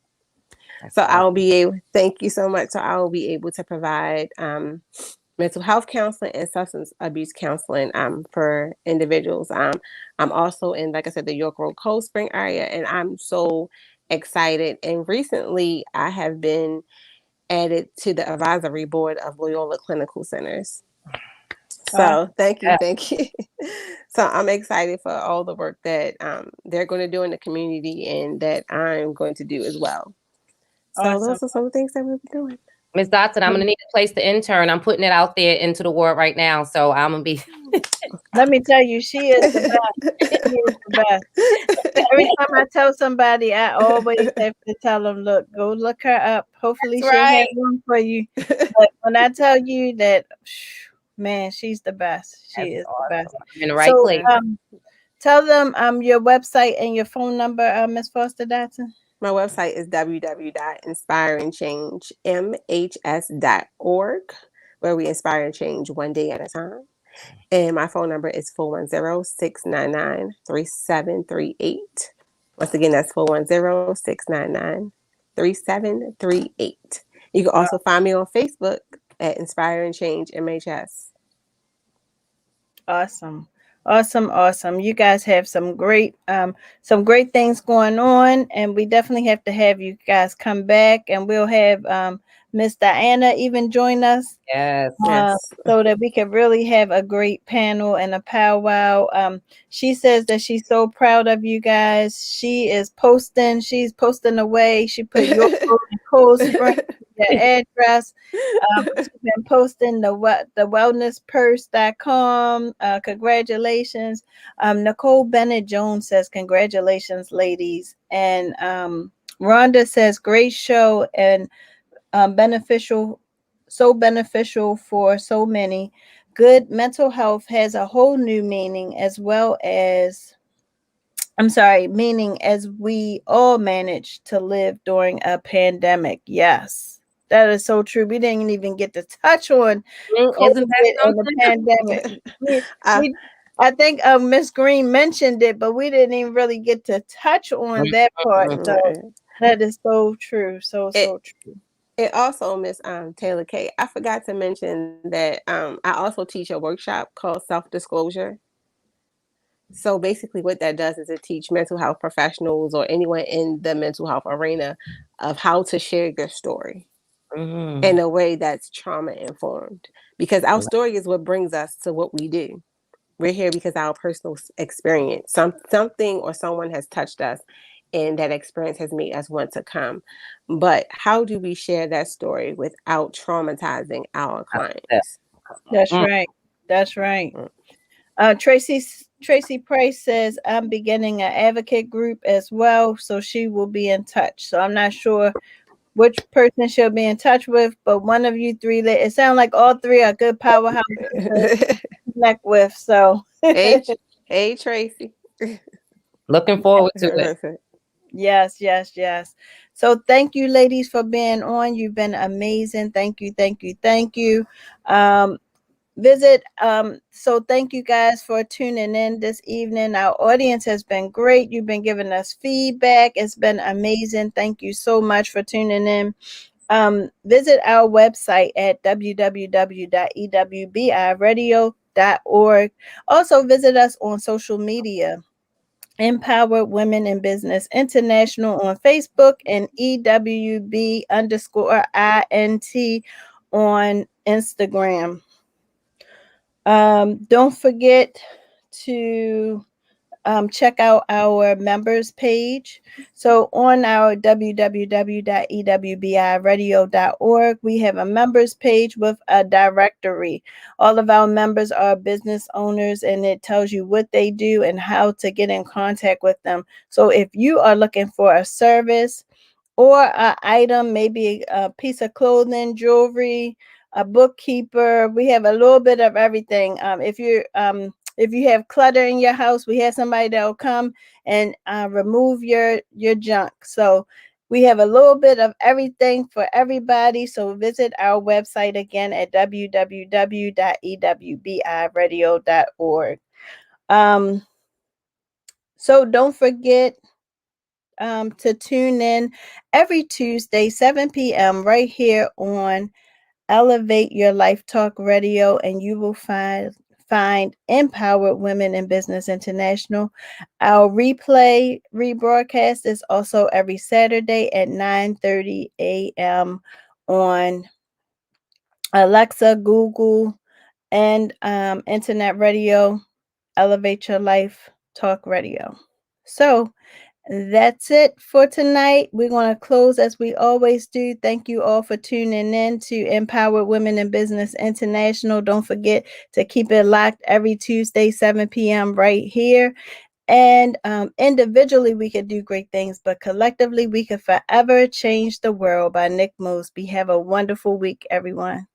So I will be able, thank you so much. So I will be able to provide mental health counseling and substance abuse counseling for individuals. I'm also in, like I said, the York Road Cold Spring area, and I'm so excited. And recently I have been added to the advisory board of Loyola Clinical Centers. So thank you. So I'm excited for all the work that they're going to do in the community and that I'm going to do as well. So those are some things that we'll be doing. Ms. Dotson, I'm going to need a place to intern. I'm putting it out there into the world right now. So I'm going to be. Let me tell you, she is the best. She is the best. Every time I tell somebody, I always have to tell them, look, go look her up. Hopefully she'll have room for you. But when I tell you that, man, she's the best. She is the best. I'm in the right place. Tell them your website and your phone number, Ms. Foster Dotson. My website is www.inspiringchangemhs.org, where we inspire and change one day at a time. And my phone number is 410-699-3738. Once again, that's 410-699-3738. You can also find me on Facebook at Inspire and Change MHS. Awesome. You guys have some great things going on, and we definitely have to have you guys come back, and we'll have Miss Diana even join us, Yes. Yes. so that we can really have a great panel and a powwow. She says that she's so proud of you guys. She's posting away. She put your in Cold Spring, your address. She's been posting the wellnesspurse.com. Congratulations. Nicole Bennett Jones says, congratulations, ladies. And Rhonda says, great show and beneficial for so many. Good mental health has a whole new meaning meaning as we all manage to live during a pandemic. Yes, that is so true. We didn't even get to touch on Isn't that COVID and the something? pandemic. I, We I think Miss Green mentioned it, but we didn't even really get to touch on that part. Mhm. So that is so true. it So true. it also, Miss Taylor K. I forgot to mention that I also teach a workshop called Self Disclosure. So basically, what that does is it teach mental health professionals or anyone in the mental health arena of how to share your story in a way that's trauma informed. Because our story is what brings us to what we do. We're here because our personal experience, something or someone has touched us, and that experience has made us want to come. But how do we share that story without traumatizing our clients? That's Mm. right. That's right. Mm. Tracy Price says I'm beginning an advocate group as well, so she will be in touch. So I'm not sure which person she'll be in touch with, but one of you three. It sounds like all three are good powerhouses to connect with. So hey, hey, Tracy. Looking forward to it. yes. So thank you, ladies, for being on. You've been amazing. Thank you. Um, so thank you guys for tuning in this evening. Our audience has been great. You've been giving us feedback. It's been amazing. Thank you so much for tuning in. Visit our website at www.ewbiradio.org. Also visit us on social media, Empowered Women in Business International on Facebook and EWB_INT on Instagram. Don't forget to check out our members page. So on our www.ewbiradio.org, we have a members page with a directory. All of our members are business owners, and it tells you what they do and how to get in contact with them. So if you are looking for a service or an item, maybe a piece of clothing, jewelry, a bookkeeper, we have a little bit of everything. If you have clutter in your house, we have somebody that will come and remove your junk. So we have a little bit of everything for everybody. So visit our website again at www.ewbiradio.org. So don't forget to tune in every Tuesday, 7 p.m. right here on Elevate Your Life Talk Radio, and you will find Empowered Women in Business International. Our rebroadcast is also every Saturday at 9:30 a.m. on Alexa, Google, and internet radio. Elevate Your Life Talk Radio. So that's it for tonight. We're going to close as we always do. Thank you all for tuning in to Empowered Women in Business International. Don't forget to keep it locked every Tuesday, 7 p.m. right here. And individually, we could do great things, but collectively, we could forever change the world by Nick Mosby. Have a wonderful week, everyone.